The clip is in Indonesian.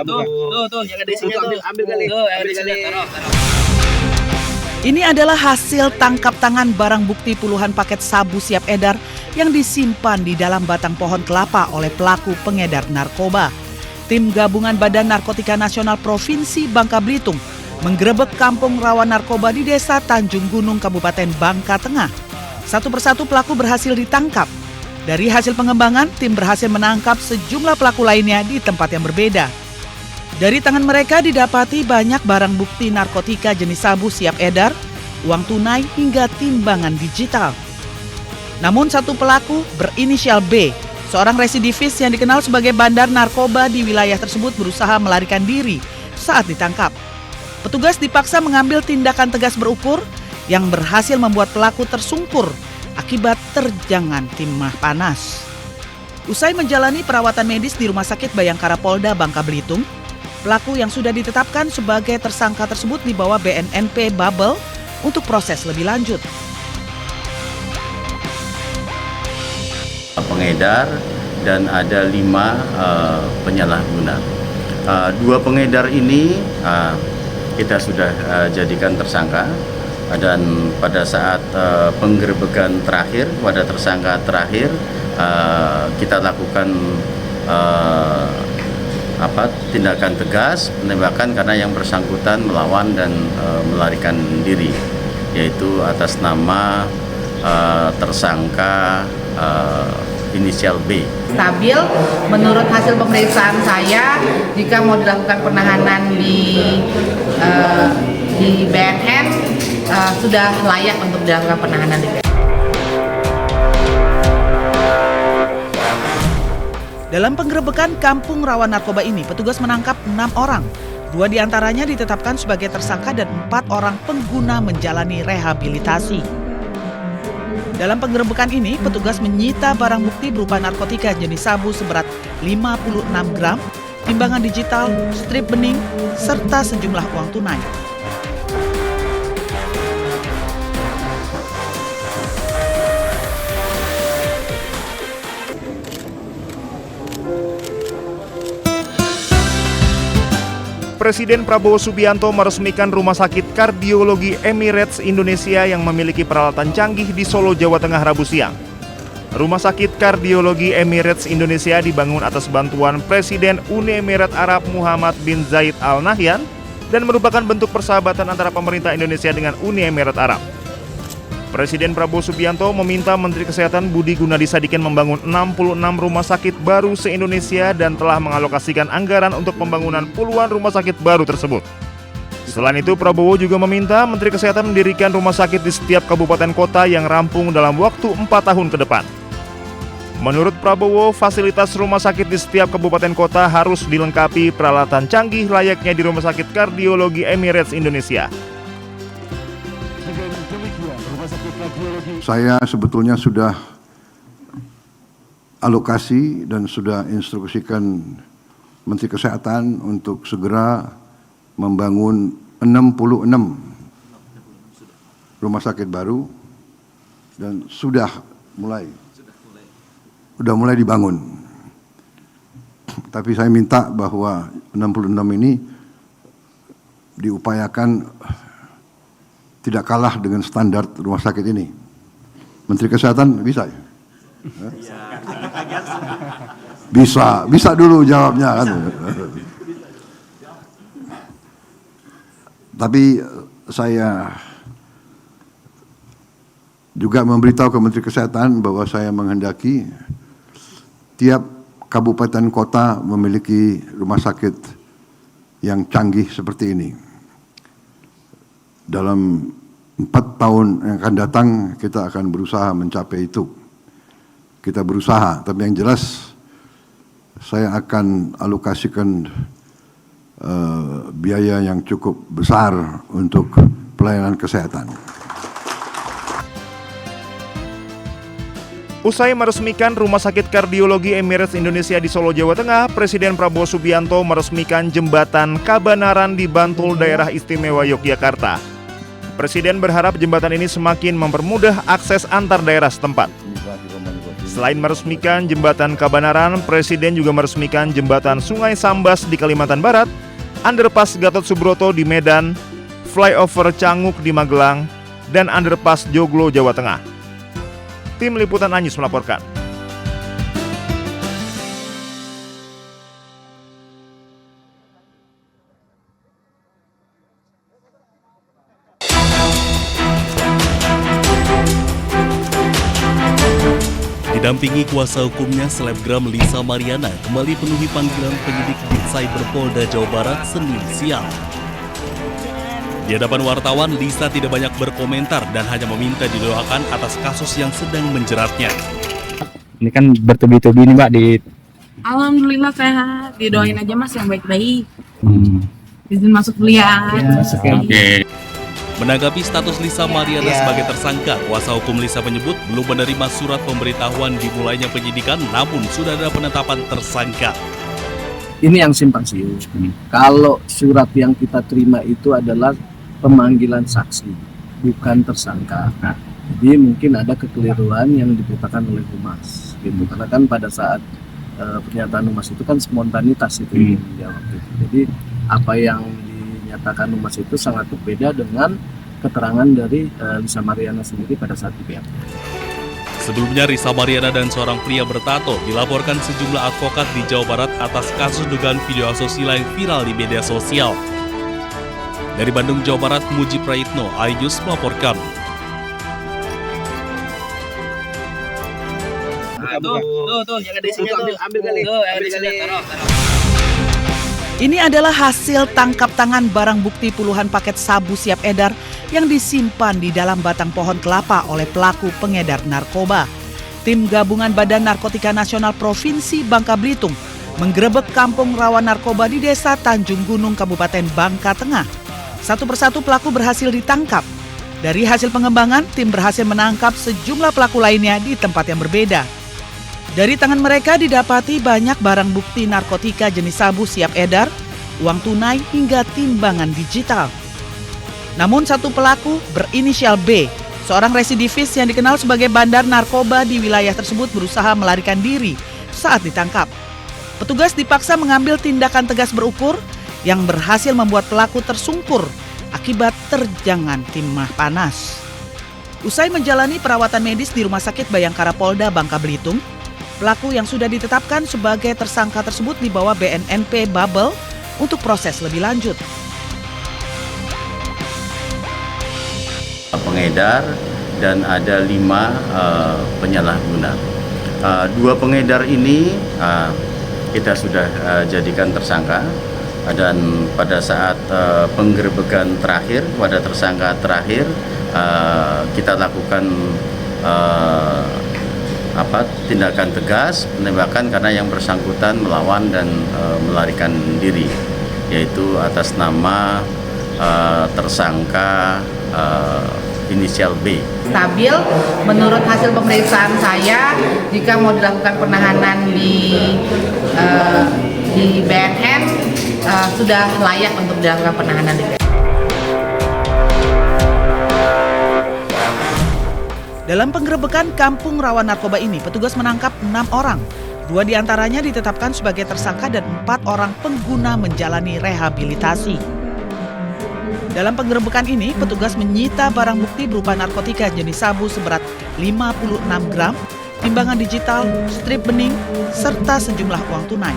Tuh, yang ada di sini ambil kali. Tuh, yang ada di sini. Taruh. Ini adalah hasil tangkap tangan barang bukti puluhan paket sabu siap edar yang disimpan di dalam batang pohon kelapa oleh pelaku pengedar narkoba. Tim gabungan Badan Narkotika Nasional Provinsi Bangka Belitung menggerebek kampung rawan narkoba di Desa Tanjung Gunung, Kabupaten Bangka Tengah. Satu persatu pelaku berhasil ditangkap. Dari hasil pengembangan, tim berhasil menangkap sejumlah pelaku lainnya di tempat yang berbeda. Dari tangan mereka didapati banyak barang bukti narkotika jenis sabu siap edar, uang tunai hingga timbangan digital. Namun satu pelaku berinisial B, seorang residivis yang dikenal sebagai bandar narkoba di wilayah tersebut berusaha melarikan diri saat ditangkap. Petugas dipaksa mengambil tindakan tegas berukur yang berhasil membuat pelaku tersungkur akibat terjangan timah panas. Usai menjalani perawatan medis di Rumah Sakit Bayangkara Polda Bangka Belitung, pelaku yang sudah ditetapkan sebagai tersangka tersebut dibawa BNNP Babel untuk proses lebih lanjut. Pengedar dan ada 5 penyalahguna. 2 pengedar ini kita sudah jadikan tersangka dan pada saat penggerebekan terakhir pada tersangka terakhir kita lakukan tindakan tegas penembakan karena yang bersangkutan melawan dan melarikan diri, yaitu atas nama tersangka inisial B. Stabil, menurut hasil pemeriksaan saya, jika mau dilakukan penahanan di BNN sudah layak untuk dilakukan penahanan di BNN. Dalam penggerebekan kampung rawan narkoba ini, petugas menangkap 6 orang. 2 diantaranya ditetapkan sebagai tersangka dan 4 orang pengguna menjalani rehabilitasi. Dalam penggerebekan ini, petugas menyita barang bukti berupa narkotika jenis sabu seberat 56 gram, timbangan digital, strip bening, serta sejumlah uang tunai. Presiden Prabowo Subianto meresmikan Rumah Sakit Kardiologi Emirates Indonesia yang memiliki peralatan canggih di Solo, Jawa Tengah Rabu siang. Rumah Sakit Kardiologi Emirates Indonesia dibangun atas bantuan Presiden Uni Emirat Arab Muhammad bin Zayed Al Nahyan dan merupakan bentuk persahabatan antara pemerintah Indonesia dengan Uni Emirat Arab. Presiden Prabowo Subianto meminta Menteri Kesehatan Budi Gunadi Sadikin membangun 66 rumah sakit baru se-Indonesia dan telah mengalokasikan anggaran untuk pembangunan puluhan rumah sakit baru tersebut. Selain itu, Prabowo juga meminta Menteri Kesehatan mendirikan rumah sakit di setiap kabupaten kota yang rampung dalam waktu 4 tahun ke depan. Menurut Prabowo, fasilitas rumah sakit di setiap kabupaten kota harus dilengkapi peralatan canggih layaknya di Rumah Sakit Kardiologi Emirates Indonesia. Saya sebetulnya sudah alokasi dan sudah instruksikan Menteri Kesehatan untuk segera membangun 66 rumah sakit baru dan sudah mulai dibangun. Tapi saya minta bahwa 66 ini diupayakan tidak kalah dengan standar rumah sakit ini. Menteri Kesehatan bisa ya? Bisa dulu jawabnya kan. Tapi saya juga memberitahu ke Menteri Kesehatan bahwa saya menghendaki tiap kabupaten kota memiliki rumah sakit yang canggih seperti ini. Dalam 4 tahun yang akan datang kita akan berusaha mencapai itu. Kita berusaha, tapi yang jelas saya akan alokasikan biaya yang cukup besar untuk pelayanan kesehatan. Usai meresmikan Rumah Sakit Kardiologi Emirates Indonesia di Solo, Jawa Tengah, Presiden Prabowo Subianto meresmikan Jembatan Kabanaran di Bantul, Daerah Istimewa Yogyakarta. Presiden berharap jembatan ini semakin mempermudah akses antar daerah setempat. Selain meresmikan jembatan Kabanaran, Presiden juga meresmikan jembatan Sungai Sambas di Kalimantan Barat, underpass Gatot Subroto di Medan, flyover Canguk di Magelang, dan underpass Joglo, Jawa Tengah. Tim Liputan Anyus melaporkan. Didampingi kuasa hukumnya, selebgram Lisa Mariana kembali penuhi panggilan penyidik di Cyber Polda Jawa Barat Senin siang. Di hadapan wartawan, Lisa tidak banyak berkomentar dan hanya meminta didoakan atas kasus yang sedang menjeratnya. Ini kan bertubi-tubi nih Mbak di... Alhamdulillah sehat, didoain aja Mas yang baik-baik. Izin masuk kuliah. Oke. Menanggapi status Lisa Mariana sebagai tersangka, kuasa hukum Lisa menyebut belum menerima surat pemberitahuan dimulainya penyidikan, namun sudah ada penetapan tersangka. Ini yang simpang siur. Kalau surat yang kita terima itu adalah pemanggilan saksi, bukan tersangka. Jadi mungkin ada kekeliruan yang diberitakan oleh Humas, gitu. Karena kan pada saat pernyataan Humas itu kan spontanitas itu yang dijawab. Gitu. Jadi apa yang dinyatakan Humas itu sangat berbeda dengan keterangan dari Lisa Mariana sendiri pada saat di BAP. Sebelumnya, Lisa Mariana dan seorang pria bertato dilaporkan sejumlah advokat di Jawa Barat atas kasus dugaan video asusila yang viral di media sosial. Dari Bandung, Jawa Barat, Muji Praitno, Ayus melaporkan. Tuh, yang ada isinya ambil kali. Ambil kali. Taruh. Ini adalah hasil tangkap tangan barang bukti puluhan paket sabu siap edar yang disimpan di dalam batang pohon kelapa oleh pelaku pengedar narkoba. Tim gabungan Badan Narkotika Nasional Provinsi Bangka Belitung menggerebek kampung rawan narkoba di Desa Tanjung Gunung, Kabupaten Bangka Tengah. Satu persatu pelaku berhasil ditangkap. Dari hasil pengembangan, tim berhasil menangkap sejumlah pelaku lainnya di tempat yang berbeda. Dari tangan mereka didapati banyak barang bukti narkotika jenis sabu siap edar, uang tunai hingga timbangan digital. Namun satu pelaku berinisial B, seorang residivis yang dikenal sebagai bandar narkoba di wilayah tersebut berusaha melarikan diri saat ditangkap. Petugas dipaksa mengambil tindakan tegas berukur yang berhasil membuat pelaku tersungkur akibat terjangan timah panas. Usai menjalani perawatan medis di Rumah Sakit Bayangkara Polda Bangka Belitung, pelaku yang sudah ditetapkan sebagai tersangka tersebut dibawa BNNP Babel untuk proses lebih lanjut. Pengedar dan ada 5 penyalahguna. 2 pengedar ini kita sudah jadikan tersangka, dan pada saat penggerebekan terakhir pada tersangka terakhir kita lakukan tindakan tegas, penembakan karena yang bersangkutan melawan dan melarikan diri, yaitu atas nama tersangka inisial B. Stabil, menurut hasil pemeriksaan saya, jika mau dilakukan penahanan di BNN sudah layak untuk dilakukan penahanan di BNN. Dalam penggerebekan kampung rawan narkoba ini, petugas menangkap 6 orang. 2 diantaranya ditetapkan sebagai tersangka dan 4 orang pengguna menjalani rehabilitasi. Dalam penggerebekan ini, petugas menyita barang bukti berupa narkotika jenis sabu seberat 56 gram, timbangan digital, strip bening, serta sejumlah uang tunai.